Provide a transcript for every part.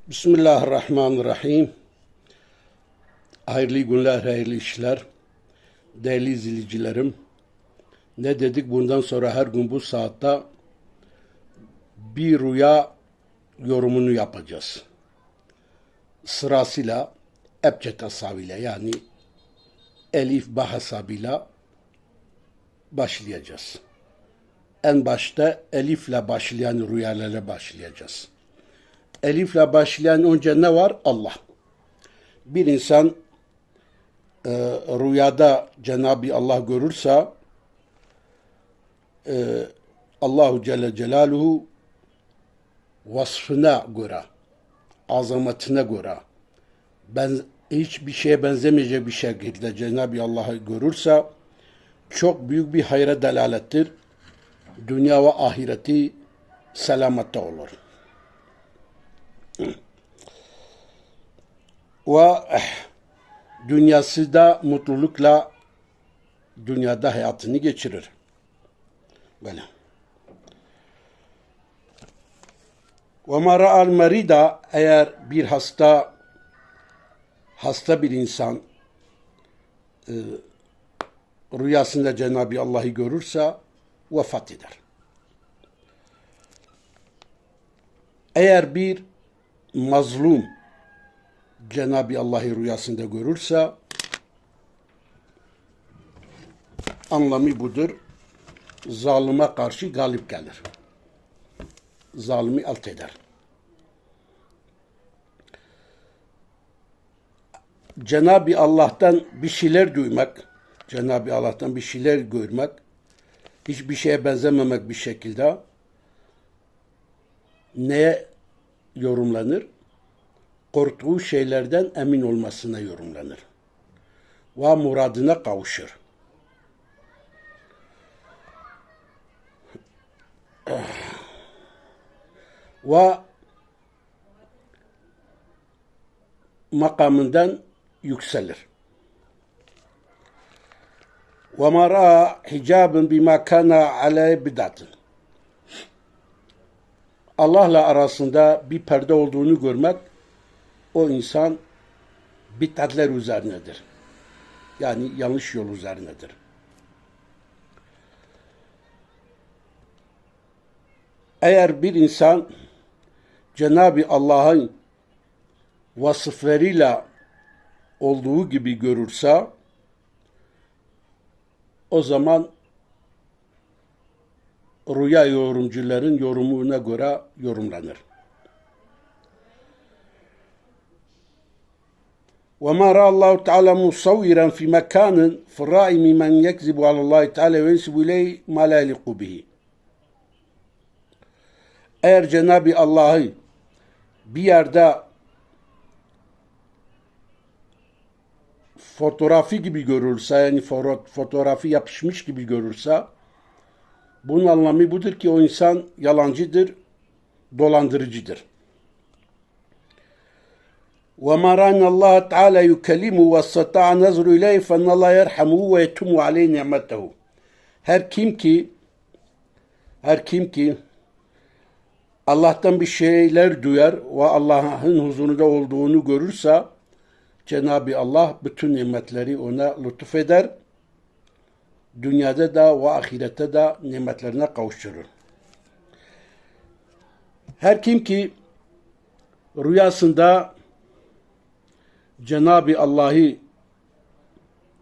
Bismillahirrahmanirrahim. Hayırlı günler, hayırlı işler. Değerli izleyicilerim, ne dedik? Bundan sonra her gün bu saatte bir rüya yorumunu yapacağız. Sırasıyla ebced hesabıyla yani elif ba hesabıyla başlayacağız. En başta elifle başlayan rüyalarla başlayacağız. Elifle başlayan önce ne var? Allah. Bir insan rüyada Cenab-ı Allah görürse Allahu Celle Celaluhu vasfına göre, azametine göre hiçbir şeye benzemeyecek bir şekilde Cenab-ı Allah'ı görürse çok büyük bir hayra delalettir. Dünya ve ahireti selamette olur. Ve dünyası da mutlulukla dünyada hayatını geçirir. Böyle. Ve ma ra'al merida, eğer bir hasta bir insan rüyasında Cenab-ı Allah'ı görürse vefat eder. Eğer bir mazlum Cenab-ı Allah'ı rüyasında görürse anlamı budur. Zalime karşı galip gelir. Zalimi alt eder. Cenab-ı Allah'tan bir şeyler duymak, Cenab-ı Allah'tan bir şeyler görmek, hiçbir şeye benzememek bir şekilde neye yorumlanır? Korktuğu şeylerden emin olmasına yorumlanır. Ve muradına kavuşur. Ve makamından yükselir. Ve ma ra'a hicabın bima kana aleyhi bid'atın. Allah'la arasında bir perde olduğunu görmek, o insan bid'atler üzerinedir. Yani yanlış yol üzerinedir. Eğer bir insan Cenab-ı Allah'ın vasıflarıyla olduğu gibi görürse o zaman rüya yorumcuların yorumuna göre yorumlanır. وَمَا رَأَى اللّٰهُ تَعَالَى مُصَوِّرًا فِي مَكَانٍ فِالرَّائِي مِمَنْ يَكْذِبُ عَلَى اللّٰهِ تَعَالَى وَيَنْسِبُ إِلَيْهِ مَا لَا يَلِيقُ بِهِ. Eğer Cenab-ı Allah'ı bir yerde fotoğrafı gibi görürse, yani fotoğrafı yapışmış gibi görürse, bunun anlamı budur ki o insan yalancıdır, dolandırıcıdır. وَمَا رَأَنَّ اللّٰهَ تَعَالَى يُكَلِّمُهُ وَاسْتَطَاعَ نَظْرُ إِلَيْهِ فَإِنَّ اللّٰهَ يَرْحَمُهُ وَيَتُمُّ عَلَيْهِ نِعْمَتَهُ. Her kim ki Allah'tan bir şeyler duyar ve Allah'ın huzurunda olduğunu görürse Cenab-ı Allah bütün nimetleri ona lütfeder. Dünyada da ve ahirette de nimetlerine kavuşturur. Her kim ki rüyasında Cenab-ı Allah'ı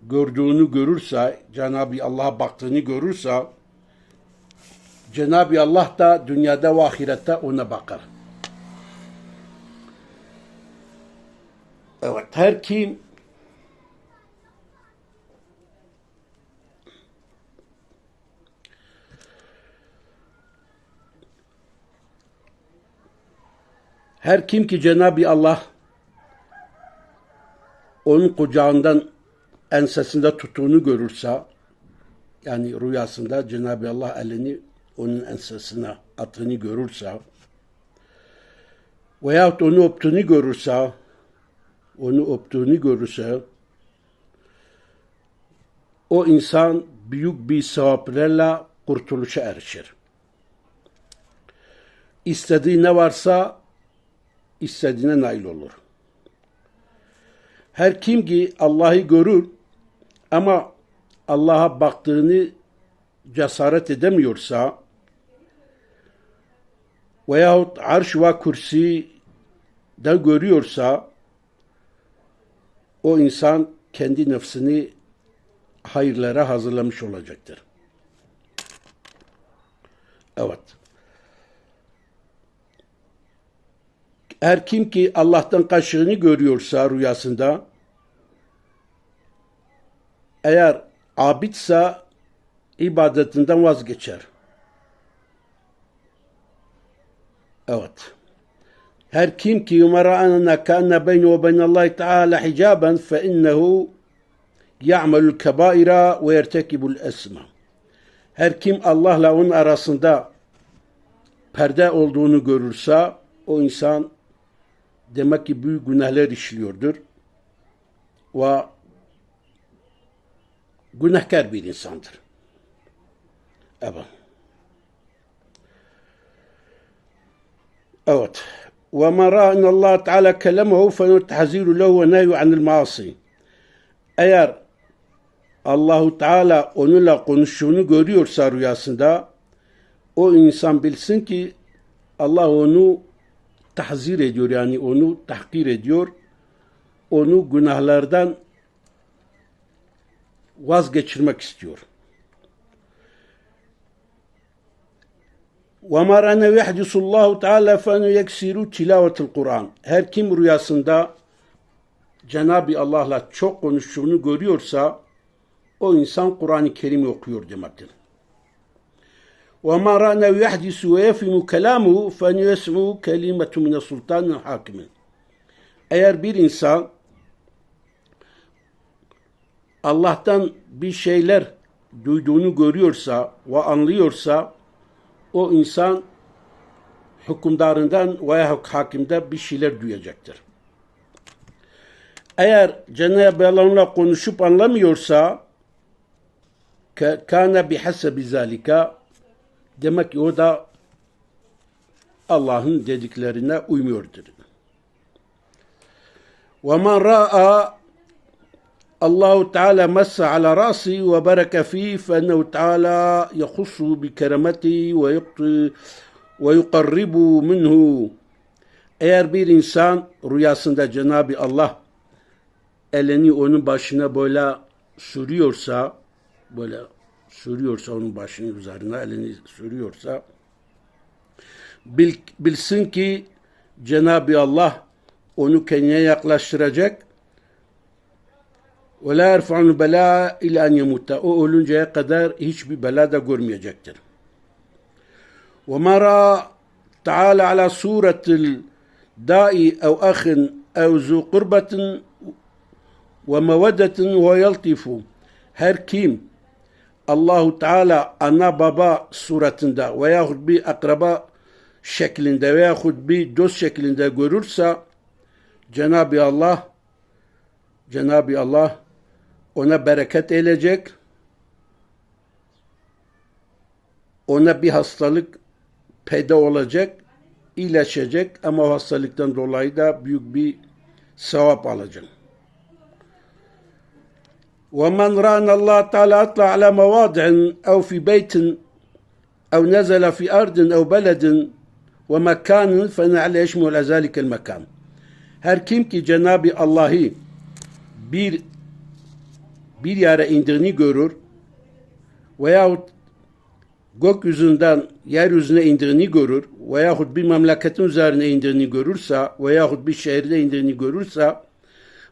gördüğünü görürse, Cenab-ı Allah'a baktığını görürse, Cenab-ı Allah da dünyada ve ahirette ona bakar. Evet, her kim ki Cenab-ı Allah onun kucağından ensesinde tuttuğunu görürse, yani rüyasında Cenab-ı Allah elini onun ensesine attığını görürse veyahut onu öptüğünü görürse o insan büyük bir sevaplarla kurtuluşa erişir. İstediği ne varsa istediğine nail olur. Her kim ki Allah'ı görür ama Allah'a baktığını cesaret edemiyorsa veyahut arş ve kürsi de görüyorsa o insan kendi nefsini hayırlara hazırlamış olacaktır. Evet. Her kim ki Allah'tan kaçtığını görüyorsa rüyasında, eğer abidse ibadetinden vazgeçer. Evet. Her kim ki yumara'ana kâne beyne ve beynallahi teâlâ hicâben fe innehu ya'melul kebâira ve yertekibul esma. Her kim Allah'la onun arasında perde olduğunu görürse o insan demek ki büyük günahlar işliyordur ve günahkar bir insandır. Evet. Evet. وَمَا رَأَى اَنَّ اللّٰهَ تَعَالَى كَلَمَهُ فَنُتَحَذِيرُ لَهُ وَنَهْيُ عَنِ الْمَعَصِيِ. Eğer Allahu Teala onunla konuştuğunu görüyorsa rüyasında, o insan bilsin ki Allah onu tahzir ediyor, yani onu tahkir ediyor, onu günahlardan vazgeçirmek istiyor. وَمَا رَنَوْ يَحْدِسُ اللّٰهُ تَعَالَى فَاَنُ يَكْسِرُ تِلَاوَةِ الْقُرْآنِ. Her kim rüyasında Cenab-ı Allah'la çok konuştuğunu görüyorsa, o insan Kur'an-ı Kerim'i okuyor demektir. وَمَا رَنَوْ يَحْدِسُ وَيَفِمُ كَلَامُهُ فَاَنُ يَسْمُهُ كَلِيمَةٌ مِنَ السُّلْطَانِ الْحَاكِمِ. Eğer bir insan Allah'tan bir şeyler duyduğunu görüyorsa ve anlıyorsa, o insan hükümdarından veya hakimden bir şeyler duyacaktır. Eğer Cenab-ı Allah'la konuşup anlamıyorsa, kâne bihasebi zâlika, demek ki o da Allah'ın dediklerine uymuyordur. وَمَنْ رَأَى Allahu Teala massa ala rasi ve bereke fi fennehu Teala yahussu bi kerameti ve yuqarribu minhu. Eğer bir insan rüyasında Cenab-ı Allah elini onun başına böyle sürüyorsa, onun başının üzerine elini sürüyorsa, bilsin ki Cenab-ı Allah onu kendine yaklaştıracak. وَلَا يَرْفَعُ الْبَلَاءَ اِلَى اَنْ يَمُوتَ. O ölünceye kadar hiçbir bela da görmeyecektir. وَمَرَى تَعَالَى عَلَى سُورَةِ الدَّاءِ اَوْ اَخٍ اَوْ ذُو قُرْبَةٍ وَمَوَدَّةٍ وَيَلْطِفُ. Her kim Allahu Teala ana baba suretinde veyahut bir akraba şeklinde veyahut bir dost şeklinde görürse, Cenab-ı Allah ona bereket edecek, ona bir hastalık peyda olacak, iyileşecek ama o hastalıktan dolayı da büyük bir sevap alacak. وَمَنْ رَانَ اللّٰهَ تَعَالَى أَطْلَعَ عَلَى مَوَاضِعٍ اَوْ فِي بَيْتٍ اَوْ نَزَلَ فِي أَرْضٍ اَوْ بَلَدٍ وَمَكَانٍ فَنَعْلَ يَشْمُلَ ذَٰلِكَ الْمَكَانِ. Her kim ki Cenab-ı Allah'ı bir yere indiğini görür veyahut gökyüzünden yeryüzüne indiğini görür veyahut bir memleketin üzerine indiğini görürse veyahut bir şehirde indiğini görürse,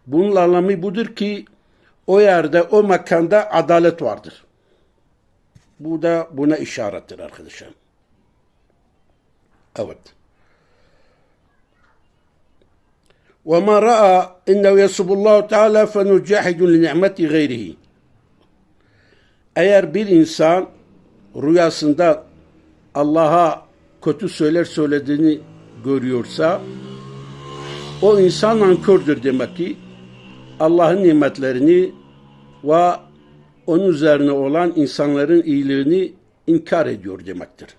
bunun anlamı budur ki o yerde, o mekanda adalet vardır. Bu da buna işarettir arkadaşlar. Evet. وَمَا رَأَى اِنَّهُ يَسُبُ اللّٰهُ تَعَالَى فَنُجَاحِدٌ لِنِعْمَةِ غَيْرِهِ. Eğer bir insan rüyasında Allah'a kötü söyler söylediğini görüyorsa, o insan nankördür demek ki, Allah'ın nimetlerini ve onun üzerine olan insanların iyiliğini inkar ediyor demektir.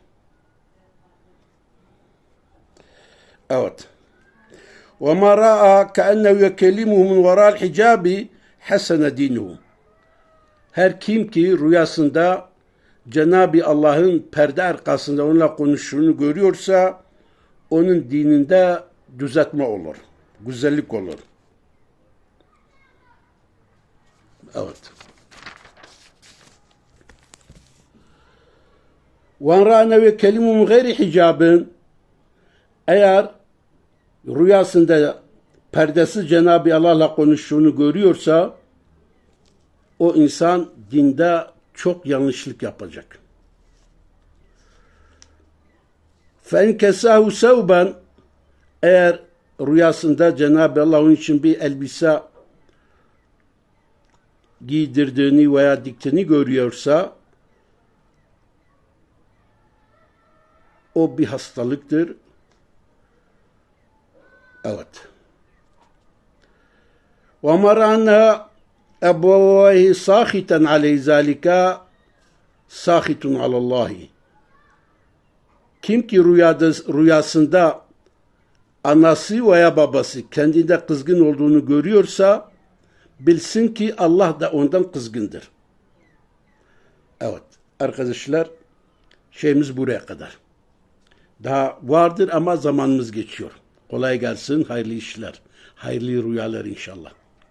Evet. وَمَا رَأَى كَأَنَّهُ يَكَلِّمُهُ مِنْ وَرَاءِ الْحِجَابِ حَسَنَ دِينُهُ. Her kim ki rüyasında Cenab-ı Allah'ın perde arkasında onunla konuştuğunu görüyorsa onun dininde düzeltme olur, güzellik olur. Evet. وَاَنْ رَأَنَوْ يَكَلِمُ مِنْ غَيْرِ حِجَابٍ. Eğer rüyasında perdesiz Cenab-ı Allah'la konuştuğunu görüyorsa o insan dinde çok yanlışlık yapacak. فَاِنْ كَسَاهُ سَوْبًا. Eğer rüyasında Cenab-ı Allah onun için bir elbise giydirdiğini veya diktiğini görüyorsa o bir hastalıktır. Evet. وَمَرَ أَنَّهَا أَبْوَوَيْهِ سَاخِتًا عَلَيْهِ ذَٰلِكَ سَاخِتٌ عَلَى اللّٰهِ. Kim ki rüyasında anası veya babası kendinde kızgın olduğunu görüyorsa bilsin ki Allah da ondan kızgındır. Evet arkadaşlar, şeyimiz buraya kadar. Daha vardır ama zamanımız geçiyor. Kolay gelsin, hayırlı işler, hayırlı rüyalar inşallah.